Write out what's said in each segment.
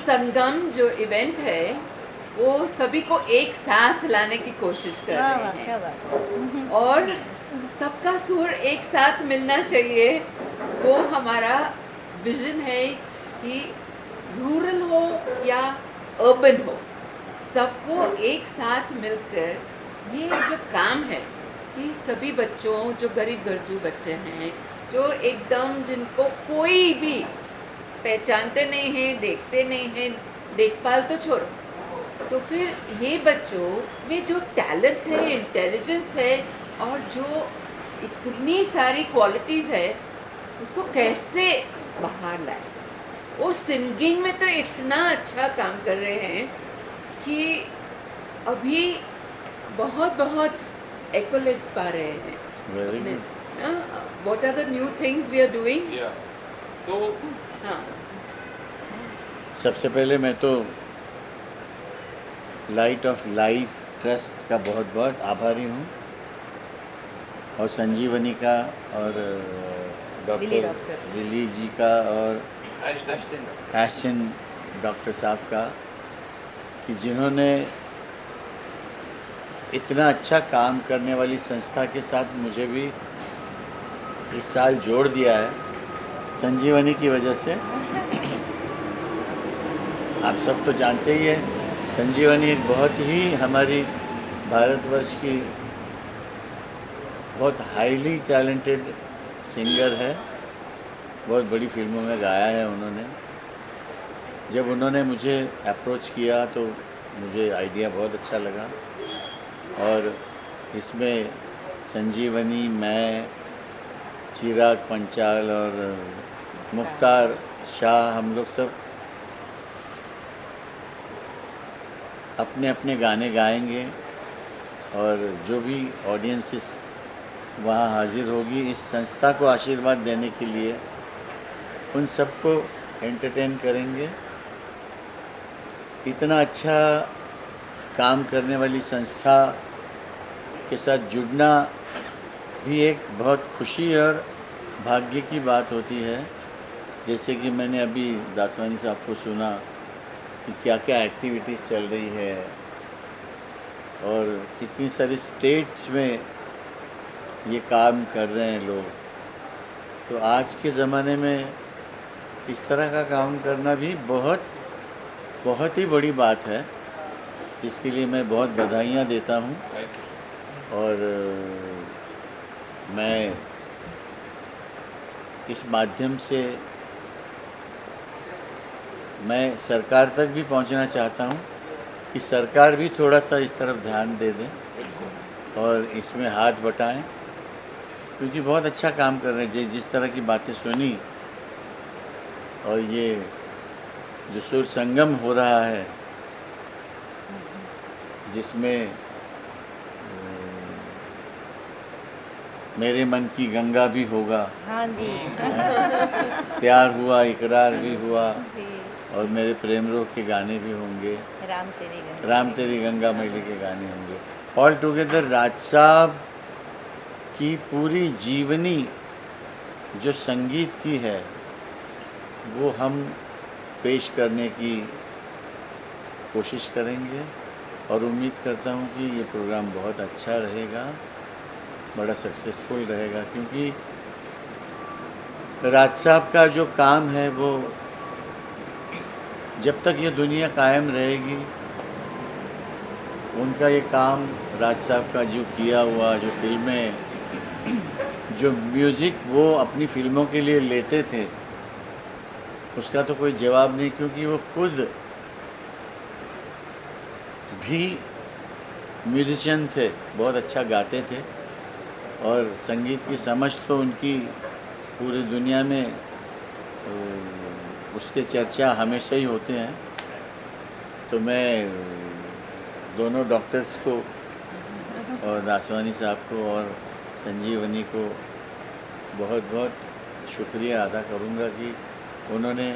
संगम जो इवेंट है वो सभी को एक साथ लाने की कोशिश कर रहे क्या हैं बात और सबका सुर एक साथ मिलना चाहिए। वो हमारा विजन है कि रूरल हो या अर्बन हो, सबको एक साथ मिलकर ये जो काम है कि सभी बच्चों जो गरीब गरजू बच्चे हैं, जो एकदम जिनको कोई भी पहचानते नहीं हैं, देखते नहीं हैं, देखभाल तो छोड़ो, तो फिर ये बच्चों में जो टैलेंट है, इंटेलिजेंस है और जो इतनी सारी क्वालिटीज़ है उसको कैसे बाहर लाए। वो सिंगिंग में तो इतना अच्छा काम कर रहे हैं कि अभी बहुत बहुत एक्कोलेट्स पा रहे हैं। Very good. What are the new things we are doing? तो हाँ, सबसे पहले मैं तो लाइट ऑफ लाइफ ट्रस्ट का बहुत बहुत आभारी हूँ और संजीवनी का और विली डॉक्टर डॉक्टर। विली जी का और एशटन एश्चिन डॉक्टर साहब का कि जिन्होंने इतना अच्छा काम करने वाली संस्था के साथ मुझे भी इस साल जोड़ दिया है संजीवनी की वजह से। आप सब तो जानते ही हैं संजीवनी एक बहुत ही हमारी भारतवर्ष की बहुत हाईली टैलेंटेड सिंगर है, बहुत बड़ी फिल्मों में गाया है उन्होंने। जब उन्होंने मुझे अप्रोच किया तो मुझे आइडिया बहुत अच्छा लगा और इसमें संजीवनी, मैं, चिराग पंचाल और मुख्तार शाह, हम लोग सब अपने अपने गाने गाएंगे और जो भी ऑडियंसेस वहाँ हाजिर होगी इस संस्था को आशीर्वाद देने के लिए उन सबको एंटरटेन करेंगे। इतना अच्छा काम करने वाली संस्था के साथ जुड़ना भी एक बहुत खुशी और भाग्य की बात होती है। जैसे कि मैंने अभी दासवानी साहब को सुना कि क्या क्या एक्टिविटीज़ चल रही है और इतनी सारी स्टेट्स में ये काम कर रहे हैं लोग। तो आज के ज़माने में इस तरह का काम करना भी बहुत ही बड़ी बात है, जिसके लिए मैं बहुत बधाइयाँ देता हूँ। और मैं इस माध्यम से मैं सरकार तक भी पहुंचना चाहता हूं कि सरकार भी थोड़ा सा इस तरफ ध्यान दे दें और इसमें हाथ बटाएं, क्योंकि बहुत अच्छा काम कर रहे हैं। जिस तरह की बातें सुनी और ये जो सुर संगम हो रहा है जिसमें मेरे मन की गंगा भी होगा, हाँ जी प्यार हुआ, इकरार भी हुआ, जी और मेरे प्रेम रोग के गाने भी होंगे, राम तेरी गंगा मैली के गाने होंगे। ऑल टुगेदर राज साहब की पूरी जीवनी जो संगीत की है वो हम पेश करने की कोशिश करेंगे और उम्मीद करता हूँ कि ये प्रोग्राम बहुत अच्छा रहेगा, बड़ा सक्सेसफुल रहेगा, क्योंकि राज साहब का जो काम है वो जब तक ये दुनिया कायम रहेगी उनका ये काम, राज साहब का जो किया हुआ, जो फिल्में, जो म्यूज़िक वो अपनी फिल्मों के लिए लेते थे, उसका तो कोई जवाब नहीं, क्योंकि वो खुद भी म्यूजिशियन थे, बहुत अच्छा गाते थे और संगीत की समझ तो उनकी पूरी दुनिया में उसके चर्चा हमेशा ही होते हैं। तो मैं दोनों डॉक्टर्स को और दासवानी साहब को और संजीवनी को बहुत बहुत शुक्रिया अदा करूँगा कि उन्होंने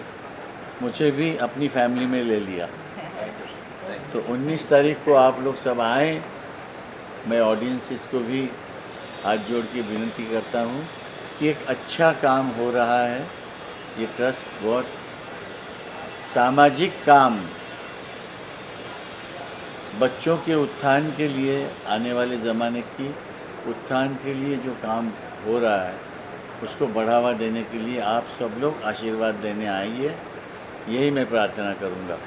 मुझे भी अपनी फैमिली में ले लिया। तो 19 तारीख को आप लोग सब आएँ। मैं ऑडियंसेस को भी हाथ जोड़ के विनती करता हूँ कि एक अच्छा काम हो रहा है, ये ट्रस्ट बहुत सामाजिक काम, बच्चों के उत्थान के लिए, आने वाले ज़माने की उत्थान के लिए जो काम हो रहा है उसको बढ़ावा देने के लिए आप सब लोग आशीर्वाद देने आइए, यही मैं प्रार्थना करूँगा।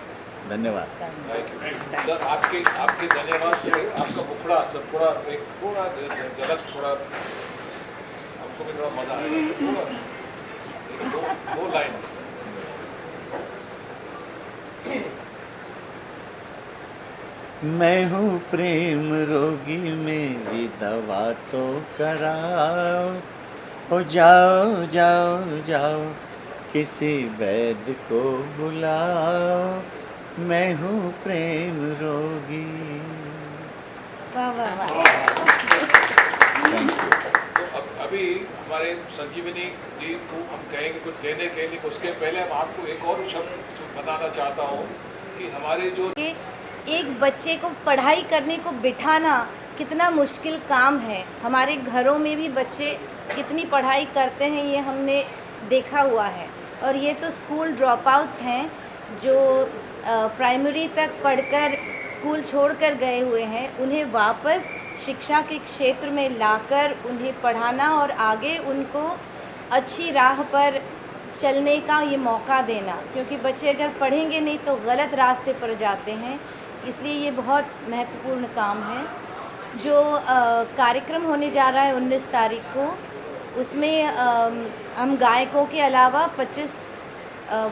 धन्यवाद। सर आपके धन्यवाद से आपका मुखड़ा सर थोड़ा एक थोड़ा गलत थोड़ा हमको भी थोड़ा मजा आएगा, थोड़ा दो लाइन। मैं हूँ प्रेम रोगी, मेरी दवा तो कराओ, ओ जाओ जाओ जाओ किसी वैद्य को बुलाओ, मैं हूँ प्रेम रोगी। वाह वाह वाह। Thank you. तो अभी हमारे संजीवनी जी को हम कहेंगे कुछ देने के लिए, उसके पहले हम आपको एक और शब्द बताना चाहता हूँ कि हमारे जो एक बच्चे को पढ़ाई करने को बिठाना कितना मुश्किल काम है। हमारे घरों में भी बच्चे कितनी पढ़ाई करते हैं ये हमने देखा हुआ है, और ये तो स्कूल ड्रॉप आउट्स हैं जो प्राइमरी तक पढ़कर स्कूल छोड़कर गए हुए हैं, उन्हें वापस शिक्षा के क्षेत्र में लाकर उन्हें पढ़ाना और आगे उनको अच्छी राह पर चलने का ये मौका देना, क्योंकि बच्चे अगर पढ़ेंगे नहीं तो गलत रास्ते पर जाते हैं। इसलिए ये बहुत महत्वपूर्ण काम है। जो कार्यक्रम होने जा रहा है 19 तारीख को, उसमें हम गायकों के अलावा 25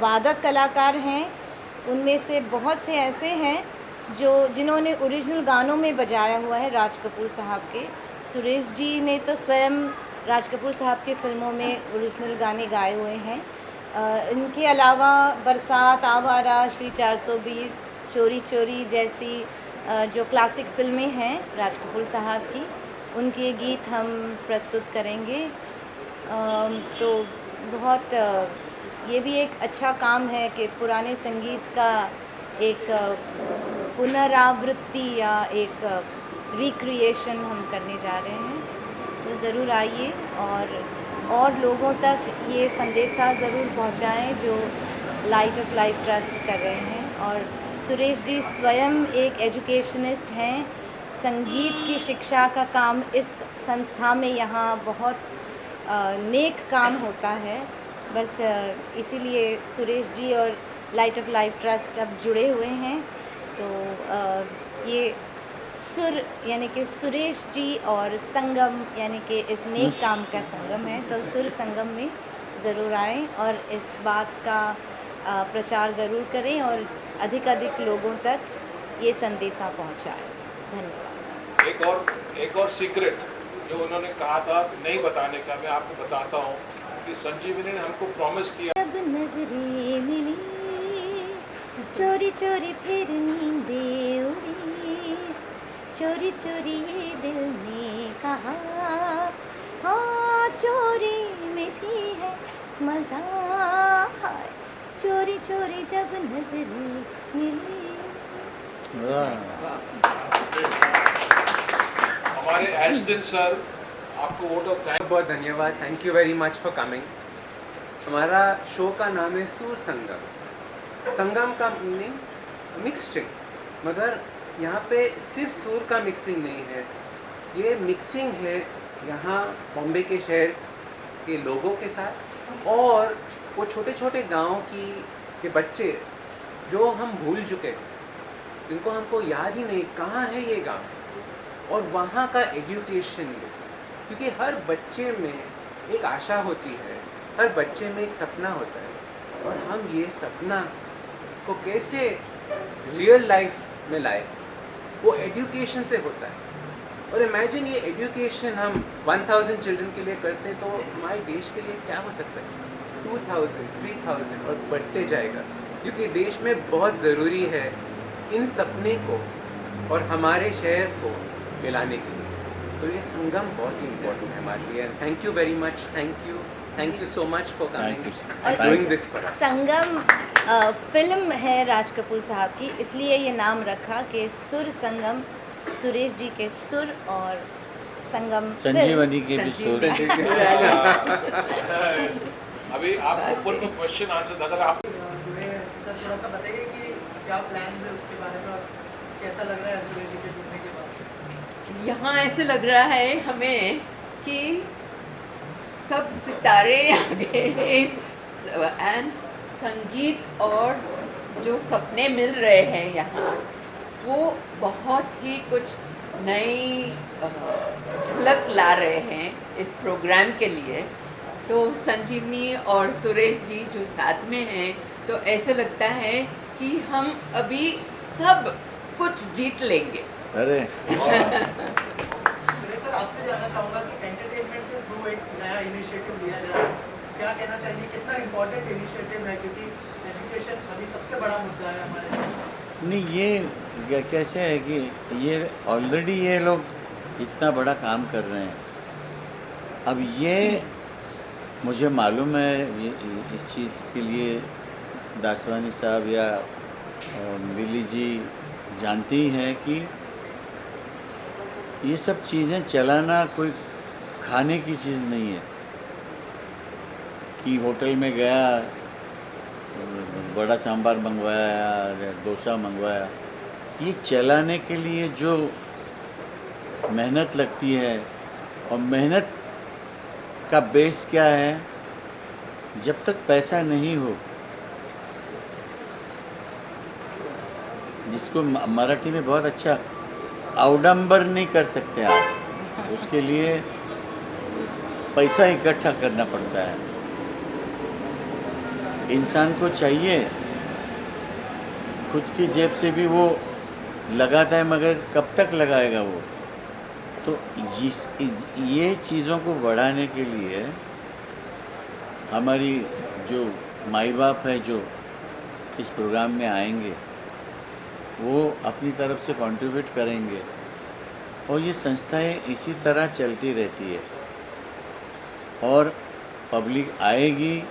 वादक कलाकार हैं। उनमें से बहुत से ऐसे हैं जिन्होंने ओरिजिनल गानों में बजाया हुआ है राज कपूर साहब के। सुरेश जी ने तो स्वयं राज कपूर साहब के फिल्मों में ओरिजिनल गाने गाए हुए हैं। इनके अलावा बरसात, आवारा, श्री 420, चोरी चोरी जैसी जो क्लासिक फिल्में हैं राज कपूर साहब की, उनके गीत हम प्रस्तुत करेंगे। तो बहुत ये भी एक अच्छा काम है कि पुराने संगीत का एक पुनरावृत्ति या एक रिक्रिएशन हम करने जा रहे हैं। तो ज़रूर आइए और लोगों तक ये संदेशा ज़रूर पहुंचाएं जो लाइट ऑफ लाइफ ट्रस्ट कर रहे हैं। और सुरेश जी स्वयं एक एजुकेशनिस्ट हैं। संगीत की शिक्षा का काम इस संस्था में यहाँ बहुत नेक काम होता है। बस इसीलिए सुरेश जी और लाइट ऑफ लाइफ ट्रस्ट अब जुड़े हुए हैं। तो ये सुर यानी कि सुरेश जी और संगम यानी कि इस नेक काम का संगम है। तो सुर संगम में ज़रूर आएँ और इस बात का प्रचार ज़रूर करें और अधिक लोगों तक ये संदेशा पहुंचाएं। धन्यवाद। एक और सीक्रेट जो उन्होंने कहा था नहीं बताने का, मैं आपको बताता हूँ कि संजीवनी ने हमको प्रॉमिस किया। जब नजरें मिली चोरी चोरी फिर नींदें उड़ी, चोरी चोरी ये दिल ने कहा, हाँ चोरी में भी है मजा, चोरी चोरी जब नजरें मिली। वाह। हमारे एशटन सर आपको वोट ऑफ थैंक। बहुत धन्यवाद, thank you very much for coming. हमारा शो का नाम है सुर संगम। संगम का मीनिंग मिक्सचिंग, मगर यहाँ पे सिर्फ सुर का मिक्सिंग नहीं है, ये मिक्सिंग है यहाँ बॉम्बे के शहर के लोगों के साथ और वो छोटे छोटे गाँव के बच्चे जो हम भूल चुके हैं, जिनको हमको याद ही नहीं कहाँ है ये गाँव, और वहाँ का एजुकेशन है। क्योंकि हर बच्चे में एक आशा होती है, हर बच्चे में एक सपना होता है, और हम ये सपना को कैसे रियल लाइफ में लाए, वो एजुकेशन से होता है। और इमेजिन ये एजुकेशन हम 1000 चिल्ड्रन के लिए करते हैं तो हमारे देश के लिए क्या हो सकता है, 2000, 3000 और बढ़ते जाएगा। क्योंकि देश में बहुत ज़रूरी है इन सपने को और हमारे शहर को मिलाने के लिए। तो ये संगम बहुत ही इम्पोर्टेंट है हमारे लिए। Thank you very much, thank you so much for coming Thank you. Doing this for us. Sangam film है राज कपूर साहब की, इसलिए ये नाम रखा कि सुर संगम, सुरेश जी के सुर और संगम संजीवनी के भी सुर। अभी आप ओपन में क्वेश्चन आंसर अगर आप जुड़े हैं इसके साथ, थोड़ा सा बताइए कि क्या प्लान है उसके बारे में और कैसा लग रहा है सुरेश जी के जुड़ने के बाद। यहाँ ऐसे लग रहा है हमें कि सब सितारे आ गए एंड संगीत और जो सपने मिल रहे हैं यहाँ, वो बहुत ही कुछ नई झलक ला रहे हैं इस प्रोग्राम के लिए। तो संजीवनी और सुरेश जी जो साथ में हैं, तो ऐसे लगता है कि हम अभी सब कुछ जीत लेंगे। अरे सुरेश सर, आपसे जानना चाहूँगा कि एंटरटेनमेंट के थ्रू एक नया इनिशिएटिव लिया जा रहा है, क्या कहना चाहिए, कितना इम्पोर्टेंट इनिशिएटिव है, क्योंकि एजुकेशन अभी सबसे बड़ा मुद्दा है हमारे देश में। नहीं, ये कैसे है कि ये ऑलरेडी ये लोग इतना बड़ा काम कर रहे हैं। अब ये मुझे मालूम है इस चीज़ के लिए दासवानी साहब या मिली जी जानती हैं कि ये सब चीज़ें चलाना कोई खाने की चीज़ नहीं है कि होटल में गया, बड़ा सांभर मंगवाया या डोसा मंगवाया। ये चलाने के लिए जो मेहनत लगती है, और मेहनत का बेस क्या है, जब तक पैसा नहीं हो, जिसको मराठी में बहुत अच्छा अवडंबर नहीं कर सकते आप, उसके लिए पैसा इकट्ठा करना पड़ता है। इंसान को चाहिए, खुद की जेब से भी वो लगाता है, मगर कब तक लगाएगा वो। तो ये चीज़ों को बढ़ाने के लिए हमारी जो माई बाप है जो इस प्रोग्राम में आएंगे, वो अपनी तरफ से कंट्रीब्यूट करेंगे, और ये संस्थाएं इसी तरह चलती रहती है, और पब्लिक आएगी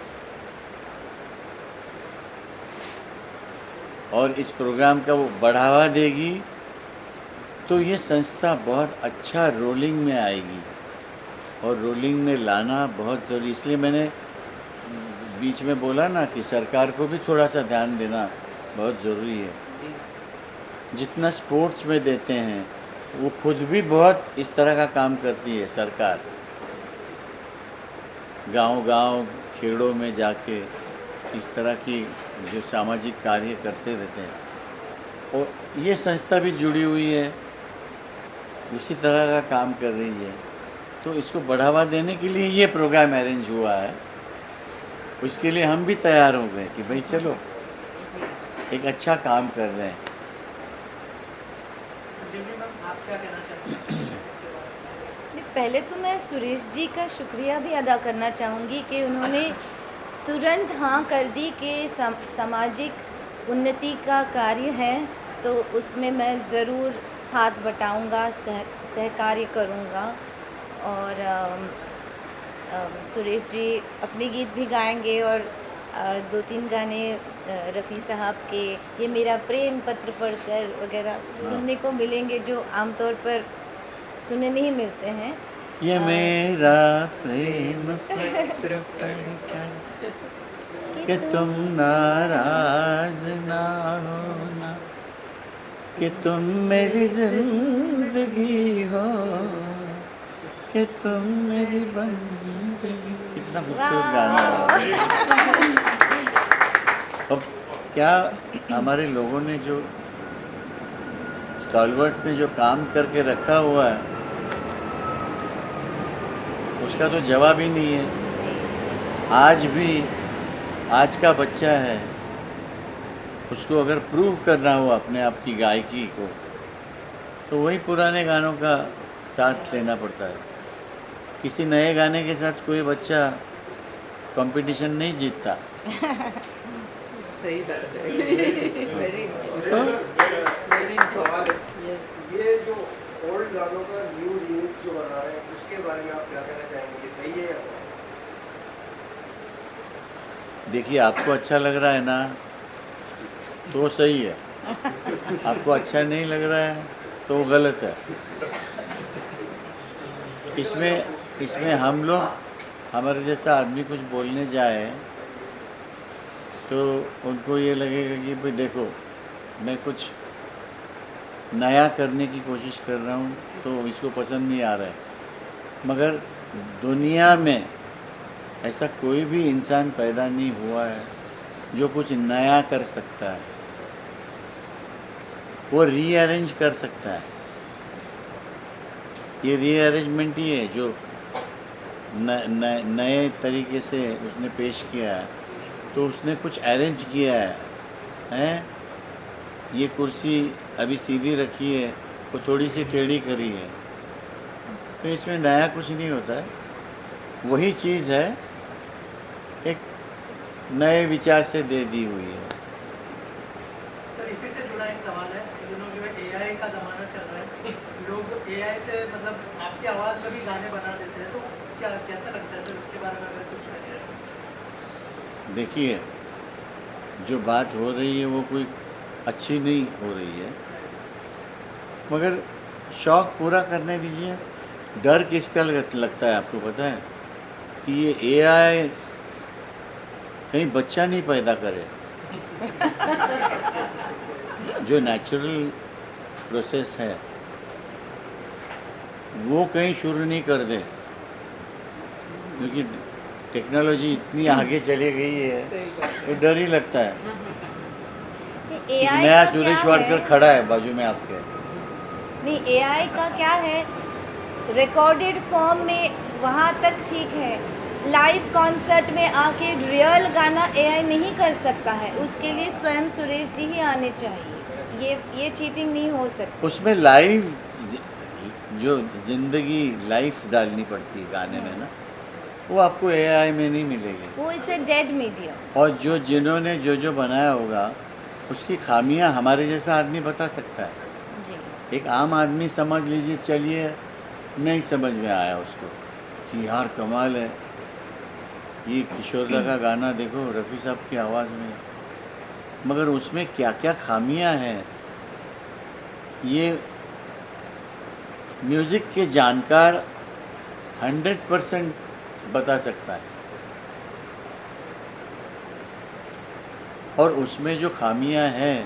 और इस प्रोग्राम का वो बढ़ावा देगी, तो ये संस्था बहुत अच्छा रोलिंग में आएगी, और रोलिंग में लाना बहुत ज़रूरी। इसलिए मैंने बीच में बोला ना कि सरकार को भी थोड़ा सा ध्यान देना बहुत ज़रूरी है। जी। जितना स्पोर्ट्स में देते हैं, वो खुद भी बहुत इस तरह का काम करती है सरकार, गांव-गांव खेड़ों में जाके इस तरह की जो सामाजिक कार्य करते रहते हैं, और ये संस्था भी जुड़ी हुई है, उसी तरह का काम कर रही है। तो इसको बढ़ावा देने के लिए ये प्रोग्राम अरेंज हुआ है। उसके लिए हम भी तैयार हो गए कि भाई चलो एक अच्छा काम कर रहे हैं। संजीवनी मैम, आप क्या कहना चाहते हैं इस initiative के बारे में? पहले तो मैं सुरेश जी का शुक्रिया भी अदा करना चाहूँगी कि उन्होंने तुरंत हाँ कर दी कि सामाजिक उन्नति का कार्य है, तो उसमें मैं ज़रूर हाथ बटाऊँगा, सहकार्य करूँगा। और सुरेश जी अपने गीत भी गाएंगे और 2-3 गाने रफ़ी साहब के, ये मेरा प्रेम पत्र पढ़कर वगैरह सुनने को मिलेंगे जो आमतौर पर सुनने नहीं मिलते हैं। ये मेरा प्रेम पत्र पढ़कर कि तुम नाराज ना होना, कि तुम मेरी जिंदगी हो, कि तुम मेरी बंदगी। कितना खूबसूरत गाना है। अब क्या हमारे लोगों ने जो स्टॉलवर्ड्स ने जो काम करके रखा हुआ है उसका तो जवाब ही नहीं है। आज भी आज का बच्चा है, उसको अगर प्रूव करना हो अपने आप की गायकी को तो वही पुराने गानों का साथ लेना पड़ता है। किसी नए गाने के साथ कोई बच्चा कंपटीशन नहीं जीतता। सही बात है। वेरी वेरी सवाल है, यस। ये जो ओल्ड गानों का न्यू रीमिक्स जो बना रहे हैं उसके बारे में आप क्या कहना चाहेंगे, ये सही है या नहीं? देखिए, आपको अच्छा लग रहा है ना तो सही है, आपको अच्छा नहीं लग रहा है तो वो गलत है। इसमें हम लोग, हमारे जैसा आदमी कुछ बोलने जाए तो उनको ये लगेगा कि भाई देखो मैं कुछ नया करने की कोशिश कर रहा हूँ तो इसको पसंद नहीं आ रहा है। मगर दुनिया में ऐसा कोई भी इंसान पैदा नहीं हुआ है जो कुछ नया कर सकता है, वो रीअरेंज कर सकता है। ये रीअरेंजमेंट ही है जो नए तरीके से उसने पेश किया है। तो उसने कुछ अरेंज किया है, ये कुर्सी अभी सीधी रखी है, वो थोड़ी सी टेढ़ी करी है, तो इसमें नया कुछ नहीं होता है। वही चीज़ है एक नए विचार से दे दी हुई है। सर इसी से जुड़ा एक सवाल है, इन दिनों जो है एआई का ज़माना चल रहा है, लोग एआई से मतलब आपकी आवाज़ में भी गाने बना देते हैं, तो क्या कैसा लगता है सर, उसके बारे में अगर कुछ है? देखिए, जो बात हो रही है वो कोई अच्छी नहीं हो रही है, मगर शौक़ पूरा करने दीजिए। डर किसका लगता है आपको पता है कि ये एआई कहीं बच्चा नहीं पैदा करे। जो नेचुरल प्रोसेस है वो कहीं शुरू नहीं कर दे, क्योंकि टेक्नोलॉजी इतनी आगे चली गई है, सही बात तो डर ही लगता है। एक एआई नया का सुरेश क्या वाडकर है? खड़ा है बाजू में आपके। नहीं, एआई का क्या है, रिकॉर्डेड फॉर्म में वहाँ तक ठीक है, लाइव कॉन्सर्ट में आके रियल गाना एआई नहीं कर सकता है, उसके लिए स्वयं सुरेश जी ही आने चाहिए। ये चीटिंग नहीं हो सकती। उसमें लाइव जो जिंदगी लाइफ डालनी पड़ती है गाने में ना, वो आपको एआई में नहीं मिलेगी। वो इट्स ए डेड मीडियम। और जिन्होंने जो बनाया होगा उसकी खामियां हमारे जैसा आदमी बता सकता है। जी। एक आम आदमी समझ लीजिए, चलिए नहीं समझ में आया उसको कि यार कमाल है, ये किशोरदा का गाना देखो रफ़ी साहब की आवाज़ में, मगर उसमें क्या क्या खामियां हैं ये म्यूज़िक के जानकार 100% बता सकता है। और उसमें जो खामियां हैं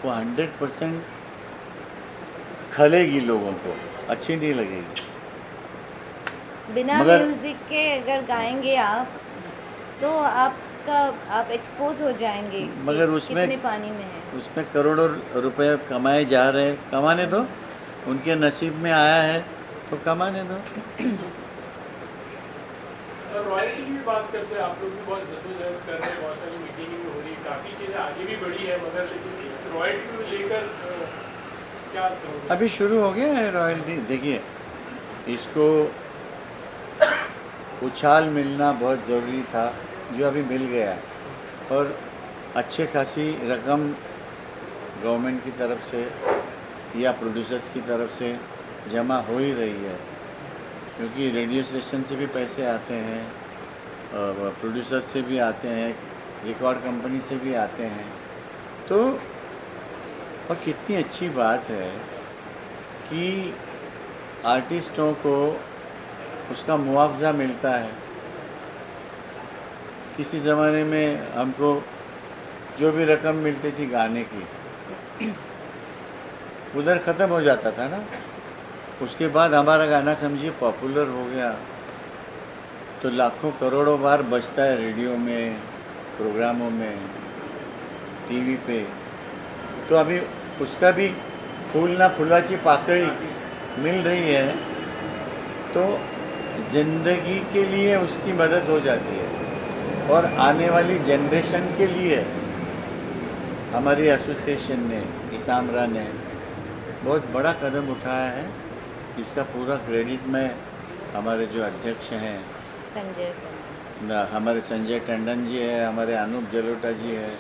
वो 100% खलेगी, लोगों को अच्छी नहीं लगेगी। बिना मगर- म्यूजिक के अगर गाएंगे आप तो आप एक्सपोज हो जाएंगे मगर कि उसमें- कितने पानी में है। उसमें करोड़ों रुपए कमाए जा रहे हैं, कमाने दो, उनके नसीब में आया है तो कमाने दो। रॉयल्टी की भी बात करते हैं, आप लोग भी बहुत जद्दोजहद कर रहे हैं, बहुत सारी मीटिंग हो रही है, काफ़ी चीज़ें आगे भी बढ़ी है, मगर लेकिन इस रॉयल्टी को लेकर क्या कहोगे? अभी शुरू हो गया है रॉयल्टी। देखिए, इसको उछाल मिलना बहुत ज़रूरी था, जो अभी मिल गया है, और अच्छे खासी रकम गवर्नमेंट की तरफ से या प्रोड्यूसर्स की तरफ से जमा हो ही रही है, क्योंकि रेडियो स्टेशन से भी पैसे आते हैं प्रोड्यूसर से भी आते हैं, रिकॉर्ड कंपनी से भी आते हैं। तो और कितनी अच्छी बात है कि आर्टिस्टों को उसका मुआवजा मिलता है। किसी ज़माने में हमको जो भी रकम मिलती थी गाने की उधर ख़त्म हो जाता था ना। उसके बाद हमारा गाना समझिए पॉपुलर हो गया तो लाखों करोड़ों बार बजता है रेडियो में, प्रोग्रामों में, टीवी पे। तो अभी उसका भी फूल ना फुलाची पाकड़ी मिल रही है तो ज़िंदगी के लिए उसकी मदद हो जाती है। और आने वाली जनरेशन के लिए हमारी एसोसिएशन ने, इसामरा ने बहुत बड़ा कदम उठाया है, जिसका पूरा क्रेडिट मैं हमारे जो अध्यक्ष हैं हमारे संजय टंडन जी है, हमारे अनूप जलोटा जी है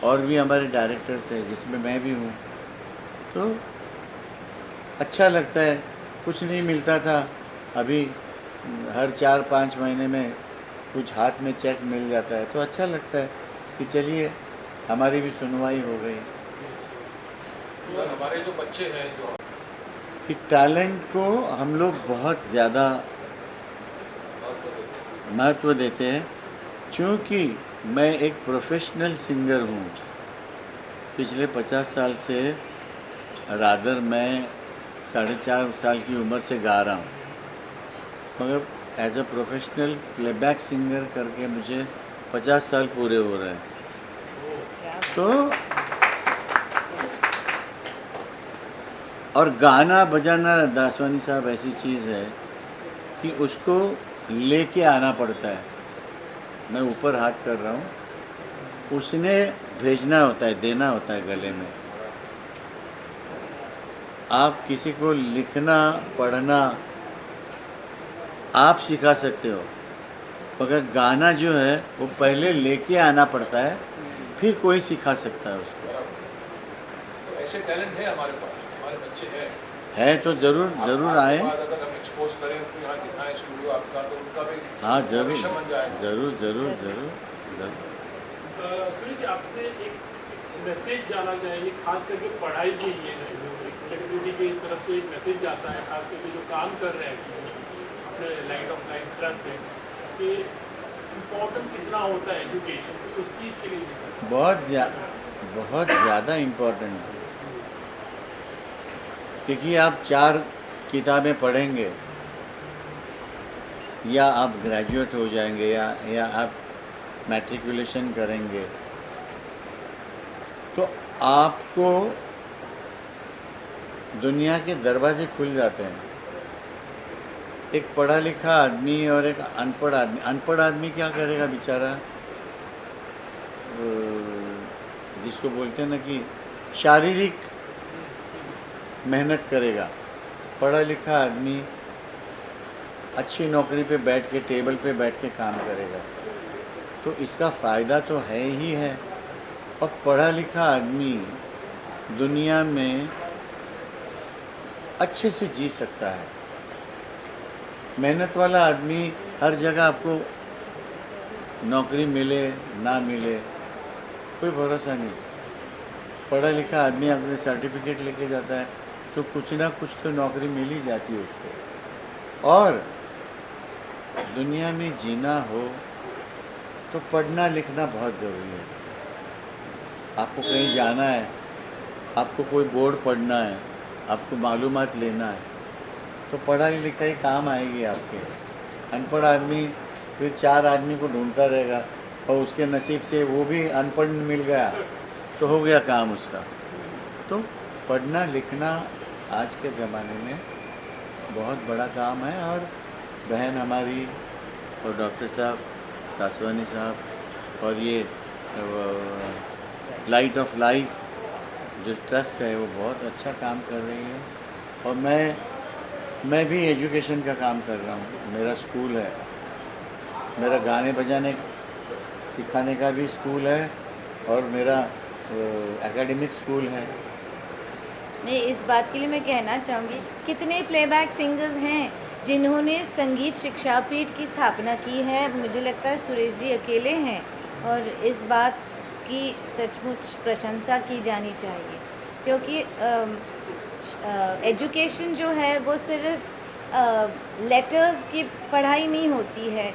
और भी हमारे डायरेक्टर्स हैं जिसमें मैं भी हूँ। तो अच्छा लगता है। कुछ नहीं मिलता था, अभी हर 4-5 महीने में कुछ हाथ में चेक मिल जाता है तो अच्छा लगता है कि चलिए हमारी भी सुनवाई हो गई। सर हमारे जो बच्चे हैं जो कि टैलेंट को हम लोग बहुत ज़्यादा महत्व देते हैं, क्योंकि मैं एक प्रोफेशनल सिंगर हूँ। पिछले 50 साल से रादर मैं 4.5 साल की उम्र से गा रहा हूँ, मगर as a professional playback singer करके मुझे 50 साल पूरे हो रहे हैं। तो और गाना बजाना दासवानी साहब ऐसी चीज़ है कि उसको लेके आना पड़ता है। मैं ऊपर हाथ कर रहा हूँ, उसने भेजना होता है, देना होता है गले में। आप किसी को लिखना पढ़ना आप सिखा सकते हो, मगर गाना जो है वो पहले लेके आना पड़ता है, फिर कोई सिखा सकता है उसको। तो ऐसे टैलेंट है हमारे पास, हमारे बच्चे हैं है तो ज़रूर आए। अगर हम एक्सपोज करें तो यहाँ दिखाएं स्टूडियो आपका तो उनका भी हाँ ज़रूर भविष्य बन जाएगा। ज़रूर। सुनील जी, आपसे एक मैसेज जाना चाहेंगे, खास करके पढ़ाई के लिए सेक्रेटरी की तरफ से एक मैसेज जाता है, खास करके जो काम कर रहे हैं अपने लाइट ऑफ लाइफ ट्रस्ट में, कि इम्पोर्टेंट कितना होता है एजुकेशन, उस चीज़ के लिए भी सर बहुत ज़्यादा इम्पोर्टेंट है। क्योंकि आप 4 किताबें पढ़ेंगे या आप ग्रेजुएट हो जाएंगे या आप मैट्रिकुलेशन करेंगे तो आपको दुनिया के दरवाजे खुल जाते हैं। एक पढ़ा लिखा आदमी और एक अनपढ़ आदमी क्या करेगा बेचारा, जिसको बोलते हैं ना कि शारीरिक मेहनत करेगा। पढ़ा लिखा आदमी अच्छी नौकरी पे बैठ के, टेबल पे बैठ के काम करेगा, तो इसका फ़ायदा तो है ही है। और पढ़ा लिखा आदमी दुनिया में अच्छे से जी सकता है। मेहनत वाला आदमी हर जगह आपको नौकरी मिले ना मिले कोई भरोसा नहीं। पढ़ा लिखा आदमी अपने सर्टिफिकेट लेके जाता है तो कुछ ना कुछ तो नौकरी मिल ही जाती है उसको। और दुनिया में जीना हो तो पढ़ना लिखना बहुत ज़रूरी है। आपको कहीं जाना है, आपको कोई बोर्ड पढ़ना है, आपको मालूमात लेना है, तो पढ़ाई लिखाई काम आएगी आपके। अनपढ़ आदमी फिर 4 आदमी को ढूंढता रहेगा और उसके नसीब से वो भी अनपढ़ मिल गया तो हो गया काम उसका। तो पढ़ना लिखना आज के ज़माने में बहुत बड़ा काम है। और बहन हमारी और डॉक्टर साहब दासवानी साहब और ये लाइट ऑफ लाइफ जो ट्रस्ट है वो बहुत अच्छा काम कर रही है। और मैं भी एजुकेशन का काम कर रहा हूँ। मेरा स्कूल है, मेरा गाने बजाने सिखाने का भी स्कूल है और मेरा एकेडमिक स्कूल है। नहीं, इस बात के लिए मैं कहना चाहूँगी, कितने प्लेबैक सिंगर्स हैं जिन्होंने संगीत शिक्षा पीठ की स्थापना की है। मुझे लगता है सुरेश जी अकेले हैं और इस बात की सचमुच प्रशंसा की जानी चाहिए, क्योंकि एजुकेशन जो है वो सिर्फ लेटर्स की पढ़ाई नहीं होती है।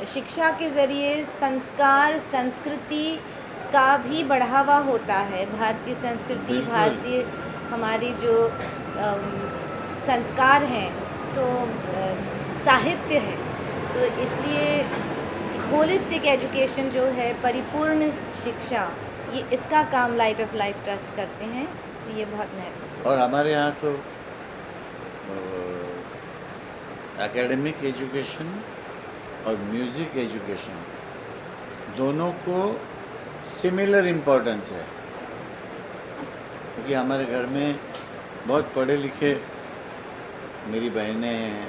शिक्षा के ज़रिए संस्कार, संस्कृति का भी बढ़ावा होता है। भारतीय संस्कृति, बिल्कुल। भारतीय हमारी जो संस्कार हैं, तो साहित्य है, तो इसलिए होलिस्टिक एजुकेशन जो है, परिपूर्ण शिक्षा, ये इसका काम लाइट ऑफ लाइफ ट्रस्ट करते हैं। ये बहुत महत्वपूर्ण। और हमारे यहाँ तो एकेडमिक एजुकेशन और म्यूज़िक एजुकेशन दोनों को सिमिलर इम्पोर्टेंस है, क्योंकि हमारे घर में बहुत पढ़े लिखे मेरी बहनें हैं,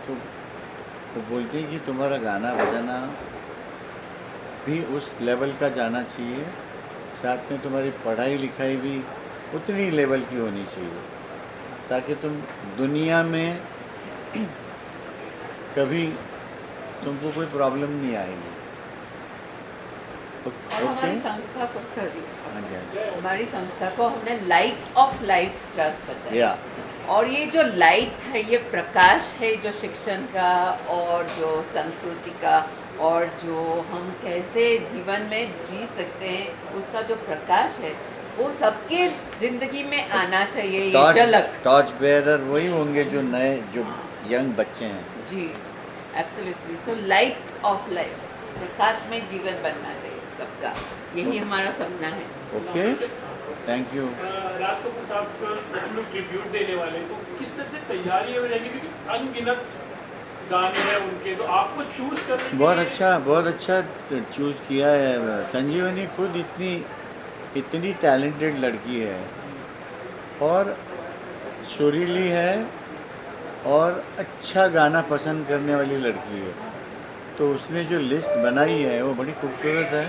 तो वो बोलती हैं कि तुम्हारा गाना बजाना भी उस लेवल का जाना चाहिए, साथ में तुम्हारी पढ़ाई लिखाई भी उतनी लेवल की होनी चाहिए, ताकि तुम दुनिया में कभी तुमको कोई प्रॉब्लम नहीं आएगी। और हमारी संस्था को हाँ जी, हाँ जी। हमारी संस्था को हमने लाइट ऑफ लाइफ ट्रस्ट बताया। या और ये जो लाइट है, ये प्रकाश है जो शिक्षण का और जो संस्कृति का और जो हम कैसे जीवन में जी सकते हैं, उसका जो प्रकाश है वो सबके जिंदगी में आना चाहिए। ये झलक टॉर्च बेयरर वही होंगे जो नए, जो यंग बच्चे हैं। जी, absolutely. So light of life, प्रकाश में जीवन बनना चाहिए सबका, यही हमारा सपना है। Okay, thank you. Raj Kapoor साहब को हम लोग ट्रिब्यूट देने वाले हैं, तो किस तरह से तैयारी हो रहेगी, क्योंकि अनगिनत गाने हैं उनके, तो आपको चूज करने के बहुत लिए अच्छा चूज़ किया है। संजीवनी खुद इतनी टैलेंटेड लड़की है और सुरीली है और अच्छा गाना पसंद करने वाली लड़की है, तो उसने जो लिस्ट बनाई है वो बड़ी खूबसूरत है।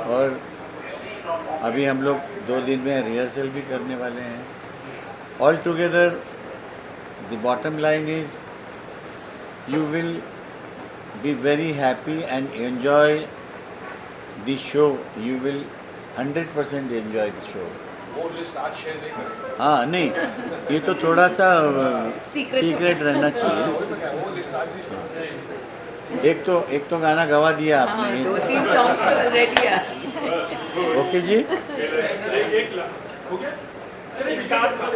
और अभी हम लोग 2 दिन में रिहर्सल भी करने वाले हैं। All together the bottom line is you will be very happy and enjoy the show. You will 100% enjoy the show. वो लिस्ट आज शेयर नहीं करेंगे। हाँ, नहीं, ये तो थोड़ा सा Secret सीक्रेट रहना हाँ, चाहिए। वही मैं कह रहा हूँ, वो लिस्ट आज ही शेयर एक तो गाना गवा दिया हाँ, आपने। 2-3 सॉन्ग्स तो रेडी है। ओके जी। एक लाख हो गया। चलिए, एक साथ